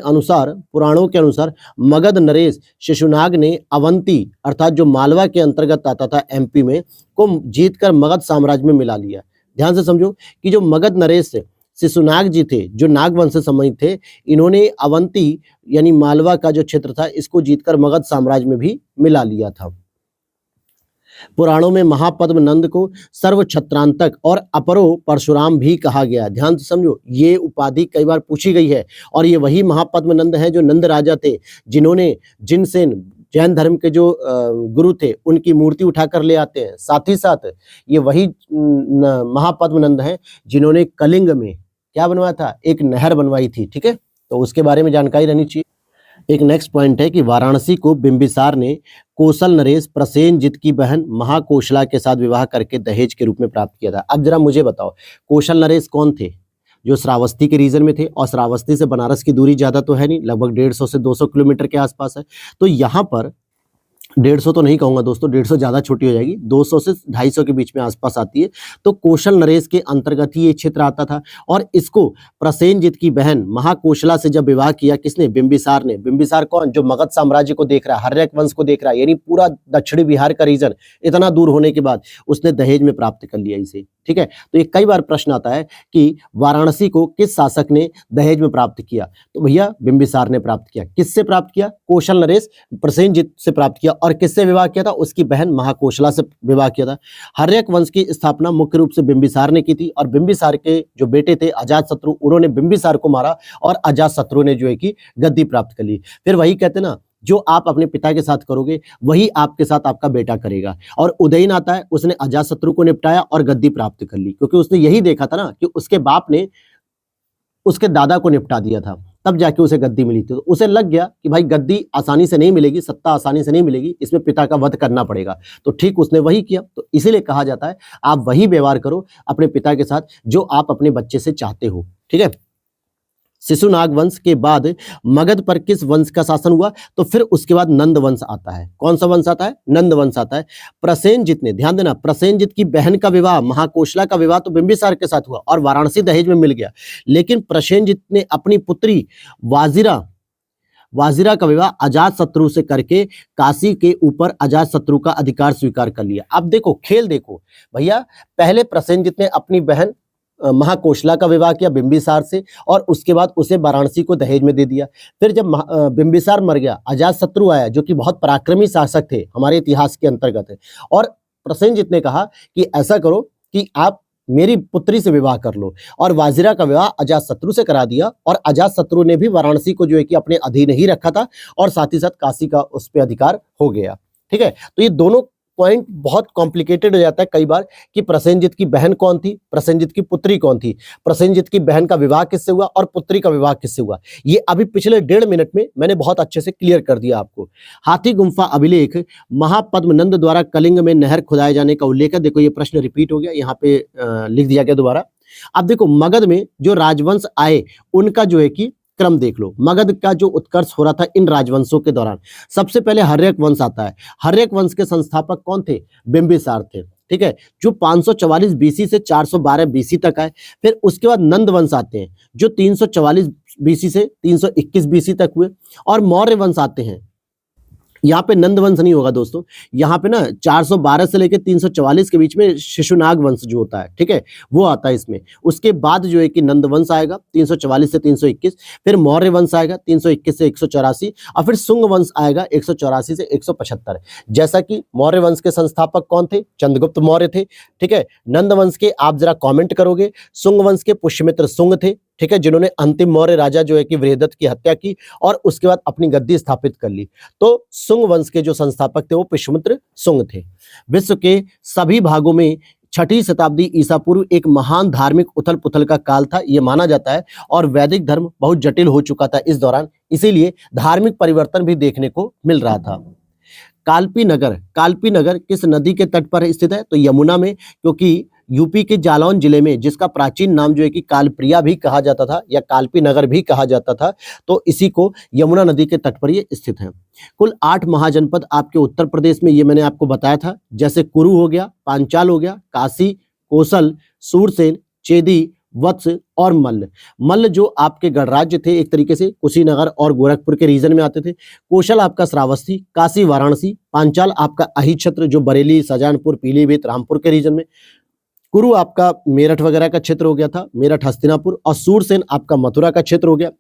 अनुसार मगध नरेश शिशुनाग ने अवंती अर्थात जो मालवा के अंतर्गत आता था एमपी में को जीतकर मगध साम्राज्य में मिला लिया। ध्यान से समझो कि जो मगध नरेश शिशुनाग जी थे, जो नागवंश से संबंधित थे, इन्होंने अवंती यानी मालवा का जो क्षेत्र था इसको जीतकर मगध साम्राज्य में भी मिला लिया था। पुराणों में महापद्म नंद को सर्व छत्रांतक और अपरो परशुराम भी कहा गया। ध्यान से समझो, ये उपाधि कई बार पूछी गई है और ये वही महापद्म नंद है जो नंद राजा थे, जिन्होंने जिनसेन जैन धर्म के जो गुरु थे उनकी मूर्ति उठाकर ले आते हैं। साथ ही साथ ये वही महापद्म नंद है जिन्होंने कलिंग में क्या बनवाया था? एक नहर बनवाई थी। ठीक है, तो उसके बारे में जानकारी रहनी चाहिए। एक नेक्स्ट पॉइंट है कि वाराणसी को बिंबिसार ने कौशल नरेश प्रसेनजित की बहन महाकोशला के साथ विवाह करके दहेज के रूप में प्राप्त किया था। अब जरा मुझे बताओ, कौशल नरेश कौन थे? जो श्रावस्ती के रीजन में थे, और श्रावस्ती से बनारस की दूरी ज्यादा तो है नहीं, लगभग 150 से 200 किलोमीटर के आसपास है। तो यहाँ पर 150 तो नहीं कहूंगा दोस्तों, 150 ज्यादा छोटी हो जाएगी, 200 से 250 के बीच में आसपास आती है। तो कौशल नरेश के अंतर्गत ही ये क्षेत्र आता था, और इसको प्रसेनजित की बहन महाकोशला से जब विवाह किया, किसने? बिंबिसार ने। बिंबिसार कौन? जो मगध साम्राज्य को देख रहा है, हर्यक वंश को देख रहा है, यानी पूरा दक्षिणी बिहार का रीजन इतना दूर होने के बाद उसने दहेज में प्राप्त कर लिया इसे। ठीक है, तो ये कई बार प्रश्न आता है कि वाराणसी को किस शासक ने दहेज में प्राप्त किया? तो भैया बिंबिसार ने प्राप्त किया। किससे प्राप्त किया? कौशल नरेश प्रसेनजित से प्राप्त किया। और किससे विवाह किया था? उसकी बहन महाकोशला से विवाह किया था। हर्यक वंश की स्थापना मुख्य रूप से बिंबिसार ने की थी, और बिंबिसार के जो बेटे थे अजातशत्रु, उन्होंने बिंबिसार को मारा, और अजातशत्रु ने जो है कि गद्दी प्राप्त कर ली। फिर वही कहते ना, जो आप अपने पिता के साथ करोगे वही आपके साथ आपका बेटा करेगा। और उदयन आता है, उसने अजातशत्रु को निपटाया और गद्दी प्राप्त कर ली, क्योंकि उसने यही देखा था ना कि उसके बाप ने उसके दादा को निपटा दिया था, तब जाके उसे गद्दी मिली थी। तो उसे लग गया कि भाई गद्दी आसानी से नहीं मिलेगी, सत्ता आसानी से नहीं मिलेगी, इसमें पिता का वध करना पड़ेगा। तो ठीक उसने वही किया। तो इसीलिए कहा जाता है आप वही व्यवहार करो अपने पिता के साथ जो आप अपने बच्चे से चाहते हो। ठीक है, शिशुनाग वंश के बाद मगध पर किस वंश का शासन हुआ? तो फिर उसके बाद नंद वंश आता है। कौन सा वंश आता है? नंद वंश आता है। प्रसेनजित ने, ध्यान देना, प्रसेनजित की बहन का विवाह, महाकोशला का विवाह तो बिंबिसार के साथ हुआ और वाराणसी दहेज में मिल गया, लेकिन प्रसेनजित ने अपनी पुत्री वाजिरा का विवाह अजातशत्रु से करके काशी के ऊपर अजातशत्रु का अधिकार स्वीकार कर लिया। अब देखो खेल, देखो भैया, पहले प्रसेनजित ने अपनी बहन महाकोशला का विवाह किया बिंबिसार से, और उसके बाद उसे वाराणसी को दहेज में दे दिया। फिर जब बिंबिसार मर गया, अजातशत्रु आया जो कि बहुत पराक्रमी शासक थे हमारे इतिहास के अंतर्गत है, और प्रसेनजित ने कहा कि ऐसा करो कि आप मेरी पुत्री से विवाह कर लो, और वाजिरा का विवाह अजातशत्रु से करा दिया। और अजातशत्रु ने भी वाराणसी को जो है कि अपने अधीन ही रखा था, और साथ ही साथ काशी का उस पर अधिकार हो गया। ठीक है, तो ये दोनों पॉइंट बहुत कॉम्प्लिकेटेड हो जाता है कई बार कि प्रसेनजित की बहन कौन थी, प्रसेनजित की पुत्री कौन थी, प्रसेनजित की बहन का विवाह किससे हुआ और पुत्री का विवाह किससे हुआ। ये अभी पिछले 1.5 मिनट में मैंने बहुत अच्छे से क्लियर कर दिया आपको। हाथी गुम्फा अभिलेख महापद्मनंद द्वारा कलिंग में नहर खुदाए जाने का उल्लेख है। देखो ये प्रश्न रिपीट हो गया, यहाँ पे लिख दिया गया दोबारा। अब देखो मगध में जो राजवंश आए उनका जो है कि क्रम देख लो। मगध का जो उत्कर्ष हो रहा था इन राजवंशों के दौरान, सबसे पहले हर्यक वंश आता है। हर्यक वंश के संस्थापक कौन थे? बिंबिसार थे। ठीक है, जो 544 बीसी से 412 बीसी तक आए। फिर उसके बाद नंद वंश आते हैं जो 344 बीसी से 321 बीसी तक हुए, और मौर्य वंश आते हैं। यहाँ पे नंद वंश नहीं होगा दोस्तों, यहाँ पे ना 412 से लेकर 344 के बीच में शिशुनाग वंश जो होता है, ठीक है, वो आता है इसमें। उसके बाद जो है कि नंद वंश आएगा 344 से 321, फिर मौर्य वंश आएगा 321 से 184, और फिर शुंग वंश आएगा 184 से 175। जैसा कि मौर्य वंश के संस्थापक कौन थे? चंद्रगुप्त मौर्य थे। ठीक है, नंद वंश के आप जरा कॉमेंट करोगे, शुंग वंश के पुष्यमित्र शुंग थे, ठीक है, जिन्होंने अंतिम मौर्य राजा जो है कि वृहदत्त की हत्या की और उसके बाद अपनी गद्दी स्थापित कर ली। तो शुंग वंश के जो संस्थापक थे वो पुष्यमित्र शुंग थे। विश्व के सभी भागों में 6ठी शताब्दी ईसा पूर्व एक महान धार्मिक उथल पुथल का काल था, ये माना जाता है, और वैदिक धर्म बहुत जटिल हो चुका था इस दौरान, इसीलिए धार्मिक परिवर्तन भी देखने को मिल रहा था। कालपी नगर किस नदी के तट पर स्थित है? तो यमुना में, क्योंकि यूपी के जालौन जिले में, जिसका प्राचीन नाम जो है कि कालप्रिया भी कहा जाता था या कालपी नगर भी कहा जाता था, तो इसी को यमुना नदी के तट पर ये स्थित है। कुल 8 महाजनपद आपके उत्तर प्रदेश में, ये मैंने आपको बताया था, जैसे कुरु हो गया, पांचाल हो गया, काशी, कौशल, सूरसेन, चेदी, वत्स और मल्ल जो आपके गणराज्य थे एक तरीके से, कुशीनगर और गोरखपुर के रीजन में आते थे। कौशल आपका श्रावस्ती, काशी, वाराणसी, पांचाल आपका अहिक्षेत्र जो बरेली, शाहजहांपुर, पीलीभीत, रामपुर के रीजन में, कुरु आपका मेरठ वगैरह का क्षेत्र हो गया था, मेरठ, हस्तिनापुर, और सूरसेन आपका मथुरा का क्षेत्र हो गया,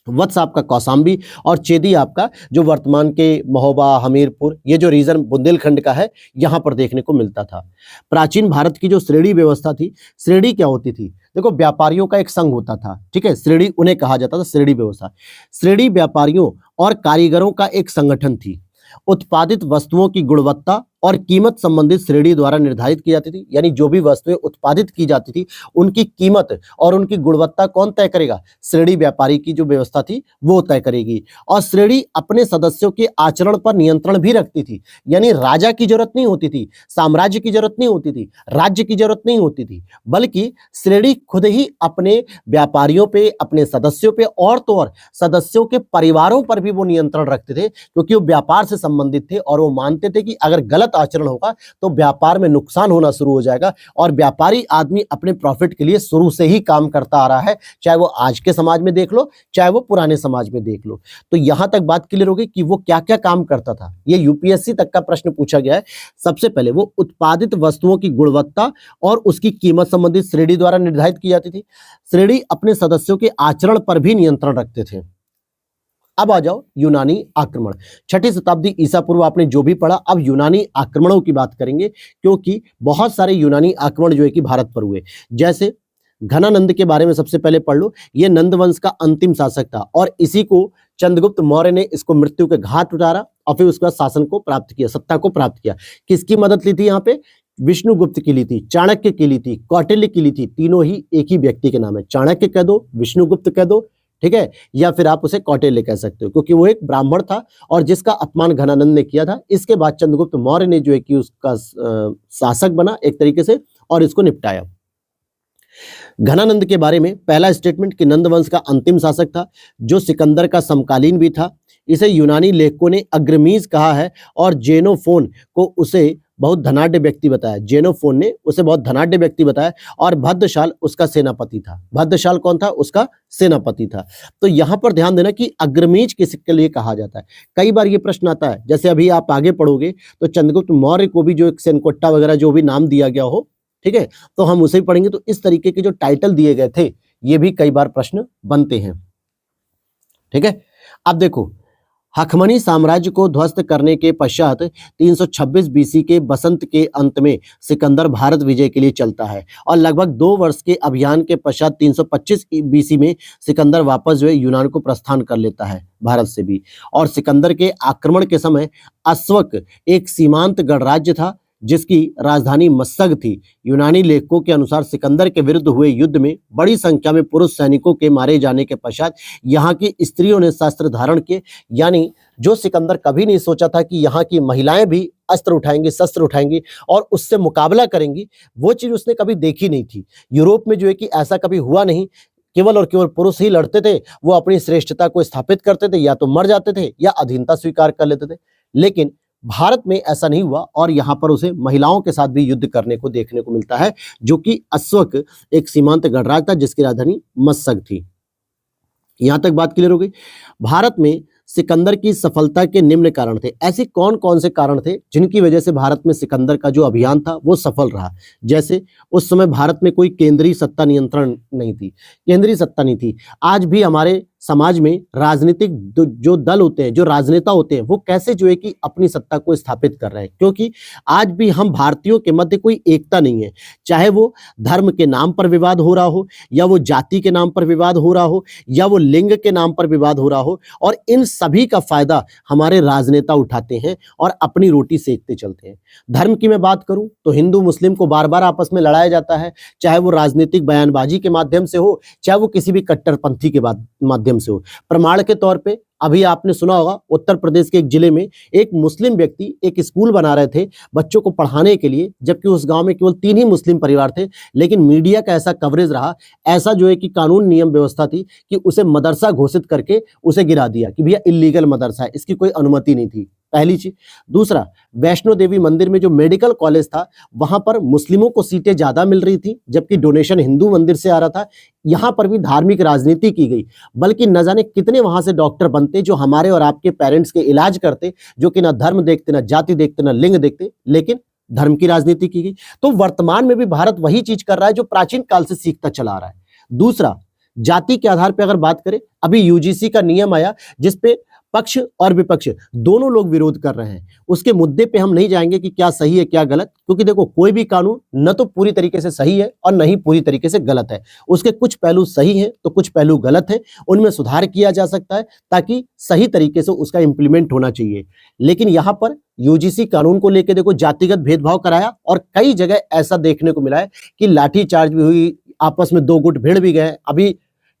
वत्स आपका कौशाम्बी, और चेदी आपका जो वर्तमान के महोबा, हमीरपुर, ये जो रीजन बुंदेलखंड का है, यहाँ पर देखने को मिलता था। प्राचीन भारत की जो श्रेणी व्यवस्था थी, श्रेणी क्या होती थी? देखो व्यापारियों का एक संघ होता था, ठीक है, श्रेणी उन्हें कहा जाता था श्रेणी व्यवस्था। श्रेणी व्यापारियों और कारीगरों का एक संगठन थी। उत्पादित वस्तुओं की गुणवत्ता और कीमत संबंधित श्रेणी द्वारा निर्धारित की जाती थी। यानी जो भी वस्तुएं उत्पादित की जाती थी उनकी कीमत और उनकी गुणवत्ता कौन तय करेगा? श्रेणी व्यापारी की जो व्यवस्था थी वो तय करेगी। और श्रेणी अपने सदस्यों के आचरण पर नियंत्रण भी रखती थी। यानी राजा की जरूरत नहीं होती थी, साम्राज्य की जरूरत नहीं होती थी, राज्य की जरूरत नहीं होती थी, बल्कि श्रेणी खुद ही अपने व्यापारियों पे, अपने सदस्यों पे और तो और सदस्यों के परिवारों पर भी वो नियंत्रण रखते थे, क्योंकि वो व्यापार से संबंधित थे और वो मानते थे कि अगर गलत आचरण होगा तो व्यापार में नुकसान होना शुरू हो जाएगा। और व्यापारी आदमी अपने प्रॉफिट के लिए शुरू से ही काम करता आ रहा है, चाहे वो आज के समाज में देख लो, चाहे वो पुराने समाज में देख लो। तो यहां तक बात क्लियर होगी कि वो क्या क्या काम करता था। ये यूपीएससी तक का प्रश्न पूछा गया है। सबसे पहले वो उत्पादित वस्तुओं की गुणवत्ता और उसकी कीमत संबंधित श्रेणी द्वारा निर्धारित की जाती थी। श्रेणी अपने सदस्यों के आचरण पर भी नियंत्रण रखते थे। अब आ जाओ यूनानी आक्रमण। 6ठी शताब्दी ईसा पूर्व आपने जो भी पढ़ा, अब यूनानी आक्रमणों की बात करेंगे, क्योंकि बहुत सारे यूनानी आक्रमण जो है कि भारत पर हुए। जैसे घनानंद के बारे में सबसे पहले पढ़ लो। ये नंद वंश का अंतिम शासक था और इसी को चंद्रगुप्त मौर्य ने इसको मृत्यु के घाट उतारा और फिर उसके बाद शासन को प्राप्त किया, सत्ता को प्राप्त किया। किसकी मदद ली थी यहाँ पे? विष्णुगुप्त की ली थी, चाणक्य की ली थी, कौटिल्य की ली थी। तीनों ही एक ही व्यक्ति के नाम है। चाणक्य कह दो, विष्णुगुप्त कह दो, ठीक है, या फिर आप उसे कौटिल्य कह सकते हो, क्योंकि वो एक ब्राह्मण था और जिसका अपमान घनानंद ने किया था। इसके बाद चंद्रगुप्त मौर्य ने जो है कि उसका शासक बना एक तरीके से और इसको निपटाया। घनानंद के बारे में पहला स्टेटमेंट कि नंद वंश का अंतिम शासक था, जो सिकंदर का समकालीन भी था। इसे यूनानी लेखकों ने अग्रमीज कहा है और जेनोफोन को उसे बहुत धनाढ्य व्यक्ति बताया। जेनोफोन ने उसे बहुत धनाढ्य व्यक्ति बताया और भद्रशाल उसका सेनापति था। भद्रशाल कौन था? उसका सेनापति था। तो यहां पर ध्यान देना कि अग्रमीज किसके लिए कहा जाता है। कई बार ये प्रश्न आता है, जैसे अभी आप आगे पढ़ोगे तो चंद्रगुप्त मौर्य को भी जो एक सेनकोट्टा वगैरह जो भी नाम दिया गया हो, ठीक है, तो हम उसे ही पढ़ेंगे। तो इस तरीके के जो टाइटल दिए गए थे ये भी कई बार प्रश्न बनते हैं, ठीक है। अब देखो, हखमनी साम्राज्य को ध्वस्त करने के पश्चात 326 बीसी के बसंत के अंत में सिकंदर भारत विजय के लिए चलता है और लगभग 2 वर्ष के अभियान के पश्चात 325 बीसी में सिकंदर वापस जो है यूनान को प्रस्थान कर लेता है, भारत से भी। और सिकंदर के आक्रमण के समय अस्वक एक सीमांत गणराज्य था जिसकी राजधानी मस्सग थी। यूनानी लेखकों के अनुसार सिकंदर के विरुद्ध हुए युद्ध में बड़ी संख्या में पुरुष सैनिकों के मारे जाने के पश्चात यहाँ की स्त्रियों ने शस्त्र धारण किए। यानी जो सिकंदर कभी नहीं सोचा था कि यहाँ की महिलाएं भी अस्त्र उठाएंगी, शस्त्र उठाएंगी और उससे मुकाबला करेंगी, वो चीज उसने कभी देखी नहीं थी। यूरोप में जो है कि ऐसा कभी हुआ नहीं, केवल और केवल पुरुष ही लड़ते थे। वो अपनी श्रेष्ठता को स्थापित करते थे, या तो मर जाते थे या अधीनता स्वीकार कर लेते थे। लेकिन भारत में ऐसा नहीं हुआ और यहाँ पर उसे महिलाओं के साथ भी युद्ध करने को देखने को मिलता है, जो कि अस्वक एक सीमांत गणराज्य था जिसकी राजधानी मस्सग थी। यहां तक बात क्लियर हो गई। भारत में सिकंदर की सफलता के निम्न कारण थे। ऐसे कौन कौन से कारण थे जिनकी वजह से भारत में सिकंदर का जो अभियान था वो सफल रहा? जैसे उस समय भारत में कोई केंद्रीय सत्ता नियंत्रण नहीं थी, केंद्रीय सत्ता नहीं थी। आज भी हमारे समाज में राजनीतिक जो दल होते हैं, जो राजनेता होते हैं, वो कैसे जो है कि अपनी सत्ता को स्थापित कर रहे हैं, क्योंकि आज भी हम भारतीयों के मध्य कोई एकता नहीं है। चाहे वो धर्म के नाम पर विवाद हो रहा हो, या वो जाति के नाम पर विवाद हो रहा हो, या वो लिंग के नाम पर विवाद हो रहा हो, और इन सभी का फायदा हमारे राजनेता उठाते हैं और अपनी रोटी सेकते चलते हैं। धर्म की मैं बात करूं तो हिंदू मुस्लिम को बार बार आपस में लड़ाया जाता है, चाहे वो राजनीतिक बयानबाजी के माध्यम से हो, चाहे वो किसी भी कट्टरपंथी के माध्यम से हो। प्रमाण के तौर पे अभी आपने सुना होगा, उत्तर प्रदेश के एक जिले में एक मुस्लिम व्यक्ति एक स्कूल बना रहे थे बच्चों को पढ़ाने के लिए, जबकि उस गांव में केवल 3 ही मुस्लिम परिवार थे। लेकिन मीडिया का ऐसा कवरेज रहा, ऐसा जो है कि कानून नियम व्यवस्था थी कि उसे मदरसा घोषित करके उसे गिरा दिया कि भैया इलीगल मदरसा है, इसकी कोई अनुमति नहीं थी। पहली चीज। दूसरा, वैष्णो देवी मंदिर में जो मेडिकल कॉलेज था वहां पर मुस्लिमों को सीटें ज्यादा मिल रही थी, जबकि डोनेशन हिंदू मंदिर से आ रहा था। यहां पर भी धार्मिक राजनीति की गई, बल्कि न जाने कितने वहां से डॉक्टर बनते जो हमारे और आपके पेरेंट्स के इलाज करते, जो कि ना धर्म देखते, ना जाति देखते, ना लिंग देखते, लेकिन धर्म की राजनीति की गई। तो वर्तमान में भी भारत वही चीज कर रहा है जो प्राचीन काल से सीखता चला आ रहा है। दूसरा, जाति के आधार पर अगर बात करें, अभी यूजीसी का नियम आया जिसपे पक्ष और विपक्ष दोनों लोग विरोध कर रहे हैं। उसके मुद्दे पे हम नहीं जाएंगे कि क्या सही है क्या गलत, क्योंकि देखो कोई भी कानून न तो पूरी तरीके से सही है और न ही पूरी तरीके से गलत है। उसके कुछ पहलू सही हैं तो कुछ पहलू गलत हैं, उनमें सुधार किया जा सकता है ताकि सही तरीके से उसका इंप्लीमेंट होना चाहिए। लेकिन यहाँ पर यूजीसी कानून को लेकर देखो जातिगत भेदभाव कराया और कई जगह ऐसा देखने को मिला है कि लाठीचार्ज भी हुई, आपस में दो गुट भिड़ भी गए। अभी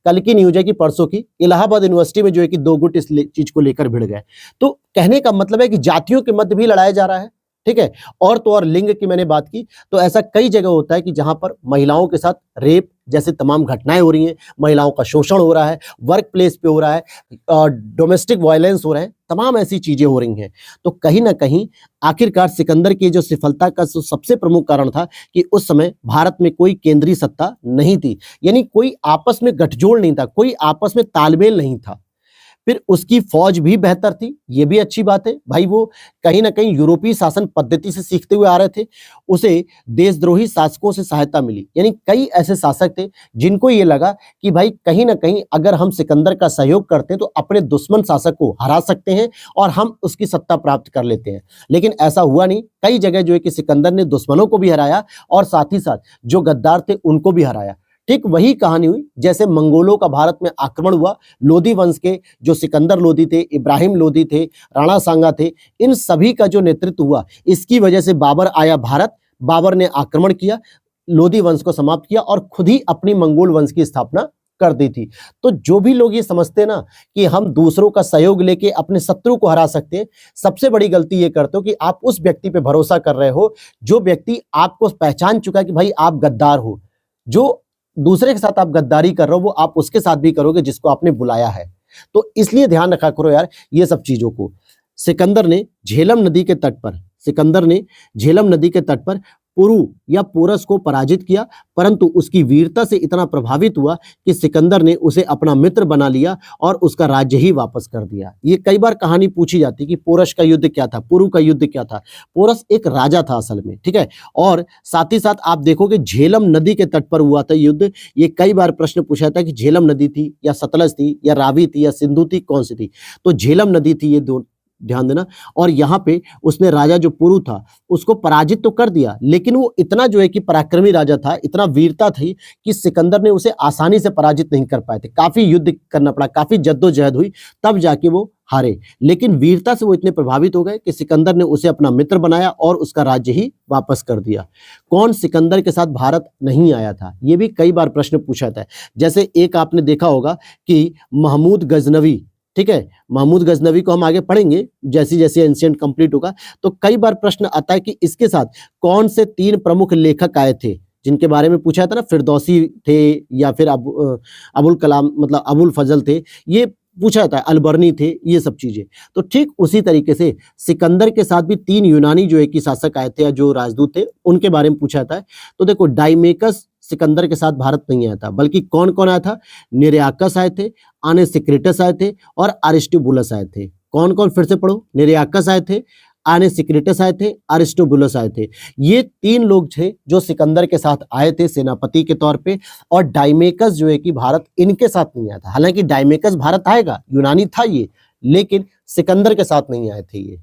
कल की न्यूज है कि परसों की इलाहाबाद यूनिवर्सिटी में जो है कि दो गुट इस चीज को लेकर भिड़ गए। तो कहने का मतलब है कि जातियों के मध्य भी लड़ाया जा रहा है, ठीक है। और तो और लिंग की मैंने बात की तो ऐसा कई जगह होता है कि जहां पर महिलाओं के साथ रेप जैसे तमाम घटनाएं हो रही हैं, महिलाओं का शोषण हो रहा है, वर्क प्लेस पे हो रहा है, डोमेस्टिक वायलेंस हो रहा है, तमाम ऐसी चीजें हो रही हैं। तो कहीं ना कहीं आखिरकार सिकंदर की जो सफलता का सबसे प्रमुख कारण था कि उस समय भारत में कोई केंद्रीय सत्ता नहीं थी, यानी कोई आपस में गठजोड़ नहीं था, कोई आपस में तालमेल नहीं था। फिर उसकी फौज भी बेहतर थी, ये भी अच्छी बात है भाई। वो कहीं ना कहीं यूरोपीय शासन पद्धति से सीखते हुए आ रहे थे, उसे देशद्रोही शासकों से सहायता मिली। यानी कई ऐसे शासक थे जिनको ये लगा कि भाई कहीं ना कहीं अगर हम सिकंदर का सहयोग करते हैं तो अपने दुश्मन शासक को हरा सकते हैं और हम उसकी सत्ता प्राप्त कर लेते हैं। लेकिन ऐसा हुआ नहीं, कई जगह जो है कि सिकंदर ने दुश्मनों को भी हराया और साथ ही साथ जो गद्दार थे उनको भी हराया। ठीक वही कहानी हुई जैसे मंगोलों का भारत में आक्रमण हुआ, लोदी वंश के जो सिकंदर लोदी थे, इब्राहिम लोदी थे, राणा सांगा थे, इन सभी का जो नेतृत्व हुआ, इसकी वजह से बाबर आया भारत। बाबर ने आक्रमण किया, लोदी वंश को समाप्त किया और खुद ही अपनी मंगोल वंश की स्थापना कर दी थी। तो जो भी लोग ये समझते ना कि हम दूसरों का सहयोग लेके अपने शत्रु को हरा सकते हैं, सबसे बड़ी गलती ये करते हो कि आप उस व्यक्ति पे भरोसा कर रहे हो जो व्यक्ति आपको पहचान चुका है कि भाई आप गद्दार हो। जो दूसरे के साथ आप गद्दारी कर रहे हो वो आप उसके साथ भी करोगे जिसको आपने बुलाया है। तो इसलिए ध्यान रखा करो यार ये सब चीजों को। सिकंदर ने झेलम नदी के तट पर पुरु या पोरस को पराजित किया, परंतु उसकी वीरता से इतना प्रभावित हुआ कि सिकंदर ने उसे अपना मित्र बना लिया और उसका राज्य ही वापस कर दिया। ये कई बार कहानी पूछी जाती कि पोरस का युद्ध क्या था, पुरु का युद्ध क्या था। पोरस एक राजा था असल में, ठीक है। और साथ ही साथ आप देखोगे झेलम नदी के तट पर हुआ था युद्ध। ये कई बार प्रश्न पूछा था कि झेलम नदी थी या सतलज थी या रावी थी या सिंधु थी, कौन सी थी? तो झेलम नदी थी, ये दो ध्यान देना। और यहाँ पे उसने राजा जो पुरु था उसको पराजित तो कर दिया, लेकिन वो इतना जो है कि पराक्रमी राजा था, इतना वीरता थी कि सिकंदर ने उसे आसानी से पराजित नहीं कर पाए थे। काफी युद्ध करना पड़ा, काफी जद्दोजहद हुई, तब जाके वो हारे। लेकिन वीरता से वो इतने प्रभावित हो गए कि सिकंदर ने उसे अपना मित्र बनाया और उसका राज्य ही वापस कर दिया। कौन सिकंदर के साथ भारत नहीं आया था, ये भी कई बार प्रश्न पूछा था। जैसे एक आपने देखा होगा कि महमूद गजनवी, ठीक है, महमूद गजनवी को हम आगे पढ़ेंगे जैसे जैसे एंशिएंट कंप्लीट होगा। तो कई बार प्रश्न आता है कि इसके साथ कौन से 3 प्रमुख लेखक आए थे जिनके बारे में पूछा था ना, फिरदौसी थे या फिर अबुल कलाम मतलब अबुल फजल थे, ये पूछा था, अलबर्नी थे, ये सब चीजें। तो ठीक उसी तरीके से सिकंदर के साथ भी 3 यूनानी जो है कि शासक आए थे या जो राजदूत थे उनके बारे में पूछा था। तो देखो डाइमेकस सिकंदर के साथ भारत नहीं आया था, बल्कि कौन कौन आया था? निरयाकस आए थे, आनेसिक्रिटस आए थे और अरिस्टोबुलस आए थे। कौन कौन, फिर से पढ़ो, निरयाकस आए थे, आनेसिक्रिटस आए थे, अरिस्टोबुलस आए थे। ये 3 लोग थे जो सिकंदर के साथ आए थे सेनापति के तौर पे। और डाइमेकस जो है कि भारत इनके साथ नहीं आया था। हालांकि डाइमेकस भारत आएगा, यूनानी था ये, लेकिन सिकंदर के साथ नहीं आए थे ये।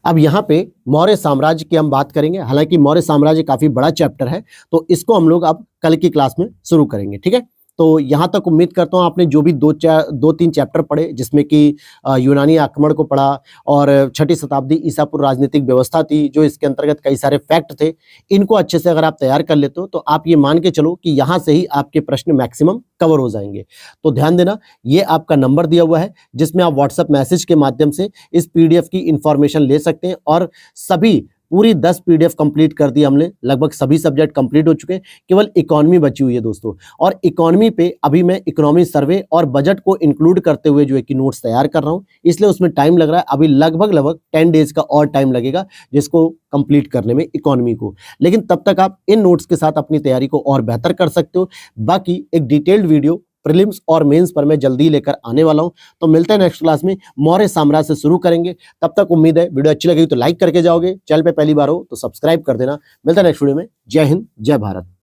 अब यहाँ पे मौर्य साम्राज्य की हम बात करेंगे। हालांकि मौर्य साम्राज्य काफी बड़ा चैप्टर है, तो इसको हम लोग अब कल की क्लास में शुरू करेंगे, ठीक है। तो यहाँ तक उम्मीद करता हूँ आपने जो भी 2-3 चैप्टर पढ़े, जिसमें कि यूनानी आक्रमण को पढ़ा और 6ठी शताब्दी ईसा पूर्व राजनीतिक व्यवस्था थी, जो इसके अंतर्गत कई सारे फैक्ट थे, इनको अच्छे से अगर आप तैयार कर लेते हो तो आप ये मान के चलो कि यहाँ से ही आपके प्रश्न मैक्सिमम कवर हो जाएंगे। तो ध्यान देना, ये आपका नंबर दिया हुआ है जिसमें आप व्हाट्सएप मैसेज के माध्यम से इस PDF की इंफॉर्मेशन ले सकते हैं। और सभी पूरी 10 PDF कंप्लीट कर दी हमने, लगभग सभी सब्जेक्ट कंप्लीट हो चुके हैं, केवल इकोनॉमी बची हुई है दोस्तों। और इकोनॉमी पे अभी मैं इकोनॉमी सर्वे और बजट को इंक्लूड करते हुए जो है कि नोट्स तैयार कर रहा हूँ, इसलिए उसमें टाइम लग रहा है। अभी लगभग 10 डेज का और टाइम लगेगा जिसको कंप्लीट करने में, इकोनॉमी को। लेकिन तब तक आप इन नोट्स के साथ अपनी तैयारी को और बेहतर कर सकते हो। बाकी एक डिटेल्ड वीडियो प्रीलिम्स और मेंस पर मैं जल्दी लेकर आने वाला हूं। तो मिलते हैं नेक्स्ट क्लास में, मौर्य साम्राज्य से शुरू करेंगे। तब तक उम्मीद है वीडियो अच्छी लगी तो लाइक करके जाओगे, चैनल पे पहली बार हो तो सब्सक्राइब कर देना। मिलते हैं नेक्स्ट वीडियो में। जय हिंद, जय भारत।